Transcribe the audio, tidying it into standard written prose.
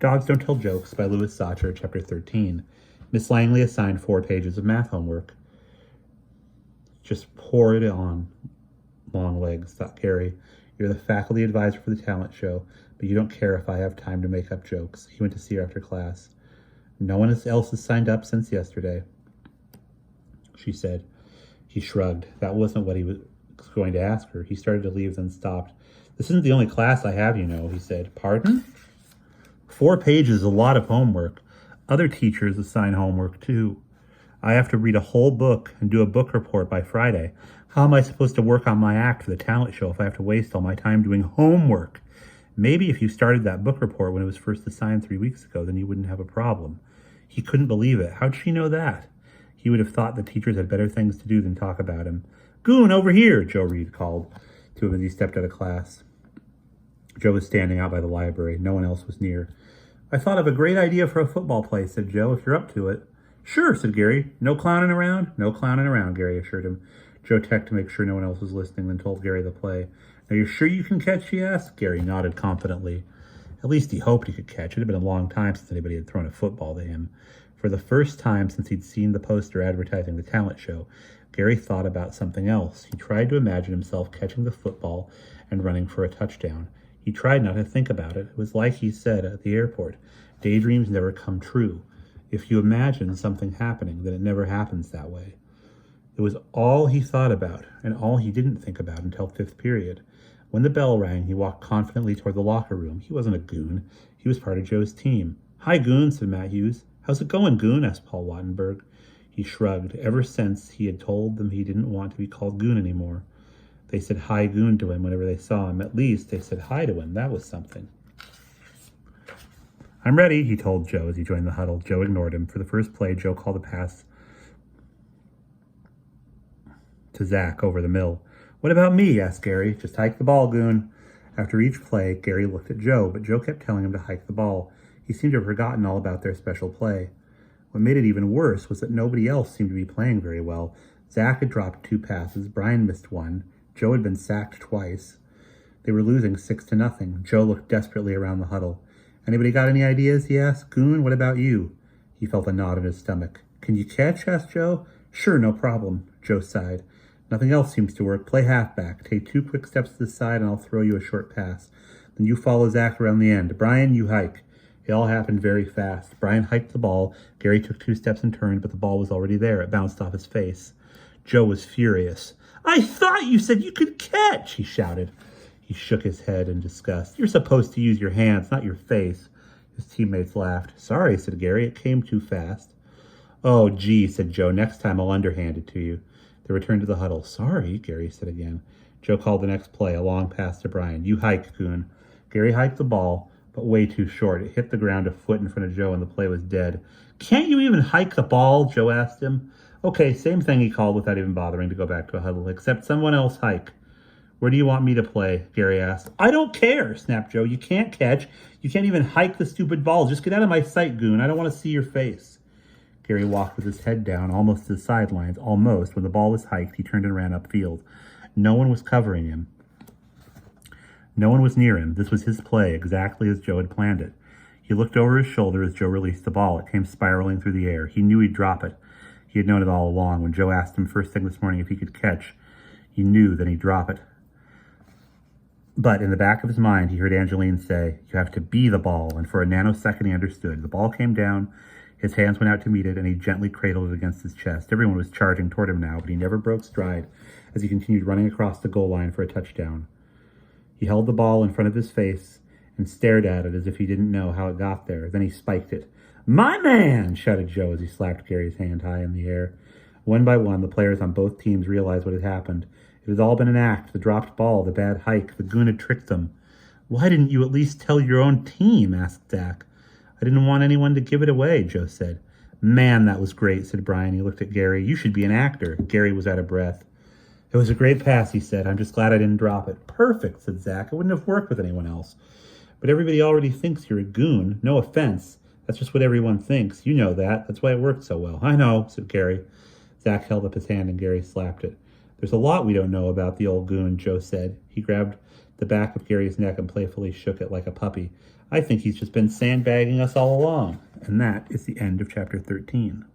Dogs Don't Tell Jokes by Louis Sachar, Chapter 13. Miss Langley assigned 4 pages of math homework. Just pour it on, long legs, thought Gary. You're the faculty advisor for the talent show, but you don't care if I have time to make up jokes. He went to see her after class. No one else has signed up since yesterday, she said. He shrugged. That wasn't what he was going to ask her. He started to leave, then stopped. This isn't the only class I have, you know, he said. Pardon? 4 pages is a lot of homework. Other teachers assign homework too. I have to read a whole book and do a book report by Friday. How am I supposed to work on my act for the talent show if I have to waste all my time doing homework? Maybe if you started that book report when it was first assigned 3 weeks ago, then you wouldn't have a problem. He couldn't believe it. How'd she know that? He would have thought the teachers had better things to do than talk about him. Goon, over here, Joe Reed called to him as he stepped out of class. Joe was standing out by the library. No one else was near. I thought of a great idea for a football play, said Joe, if you're up to it. Sure, said Gary. No clowning around? No clowning around, Gary assured him. Joe checked to make sure no one else was listening, then told Gary the play. Now, you're sure you can catch, he asked? Gary nodded confidently. At least he hoped he could catch. It had been a long time since anybody had thrown a football to him. For the first time since he'd seen the poster advertising the talent show, Gary thought about something else. He tried to imagine himself catching the football and running for a touchdown. He tried not to think about it. It was like he said at the airport, daydreams never come true. If you imagine something happening, then it never happens that way. It was all he thought about, and all he didn't think about until 5th period. When the bell rang, he walked confidently toward the locker room. He wasn't a goon. He was part of Joe's team. Hi, Goon, said Matt Hughes. How's it going, Goon? Asked Paul Wattenberg. He shrugged. Ever since he had told them he didn't want to be called Goon anymore. They said hi, Goon, to him whenever they saw him. At least they said hi to him. That was something. I'm ready, he told Joe as he joined the huddle. Joe ignored him. For the first play, Joe called a pass to Zach over the mill. What about me? Asked Gary. Just hike the ball, Goon. After each play, Gary looked at Joe, but Joe kept telling him to hike the ball. He seemed to have forgotten all about their special play. What made it even worse was that nobody else seemed to be playing very well. Zach had dropped 2 passes. Brian missed 1. Joe had been sacked twice. They were losing 6-0. Joe looked desperately around the huddle. Anybody got any ideas? He asked. Goon, what about you? He felt a knot in his stomach. Can you catch? Asked Joe. Sure, no problem. Joe sighed. Nothing else seems to work. Play halfback. Take 2 quick steps to the side and I'll throw you a short pass. Then you follow Zach around the end. Brian, you hike. It all happened very fast. Brian hiked the ball. Gary took 2 steps and turned, but the ball was already there. It bounced off his face. Joe was furious. I thought you said you could catch, he shouted. He shook his head in disgust. You're supposed to use your hands, not your face. His teammates laughed. Sorry, said Gary. It came too fast. Oh, gee, said Joe. Next time I'll underhand it to you. They returned to the huddle. Sorry, Gary said again. Joe called the next play, a long pass to Brian. You hike, Goon. Gary hiked the ball, but way too short. It hit the ground a foot in front of Joe and the play was dead. Can't you even hike the ball? Joe asked him. Okay, same thing, he called without even bothering to go back to a huddle. Except someone else hike. Where do you want me to play? Gary asked. I don't care, snapped Joe. You can't catch. You can't even hike the stupid ball. Just get out of my sight, Goon. I don't want to see your face. Gary walked with his head down, almost to the sidelines. Almost. When the ball was hiked, he turned and ran upfield. No one was covering him. No one was near him. This was his play, exactly as Joe had planned it. He looked over his shoulder as Joe released the ball. It came spiraling through the air. He knew he'd drop it. He had known it all along. When Joe asked him first thing this morning if he could catch, he knew that he'd drop it. But in the back of his mind, he heard Angeline say, you have to be the ball, and for a nanosecond he understood. The ball came down, his hands went out to meet it, and he gently cradled it against his chest. Everyone was charging toward him now, but he never broke stride as he continued running across the goal line for a touchdown. He held the ball in front of his face and stared at it as if he didn't know how it got there. Then he spiked it. My man, shouted Joe as he slapped Gary's hand high in the air. One by one, the players on both teams realized what had happened. It had all been an act, the dropped ball, the bad hike. The Goon had tricked them. Why didn't you at least tell your own team? Asked Zach. I didn't want anyone to give it away, Joe said. Man, that was great, said Brian. He looked at Gary. You should be an actor. Gary was out of breath. It was a great pass, he said. I'm just glad I didn't drop it. Perfect, said Zach. It wouldn't have worked with anyone else. But everybody already thinks you're a goon. No offense. That's just what everyone thinks. You know that. That's why it worked so well. I know, said Gary. Zach held up his hand and Gary slapped it. There's a lot we don't know about the old Goon, Joe said. He grabbed the back of Gary's neck and playfully shook it like a puppy. I think he's just been sandbagging us all along. And that is the end of chapter 13.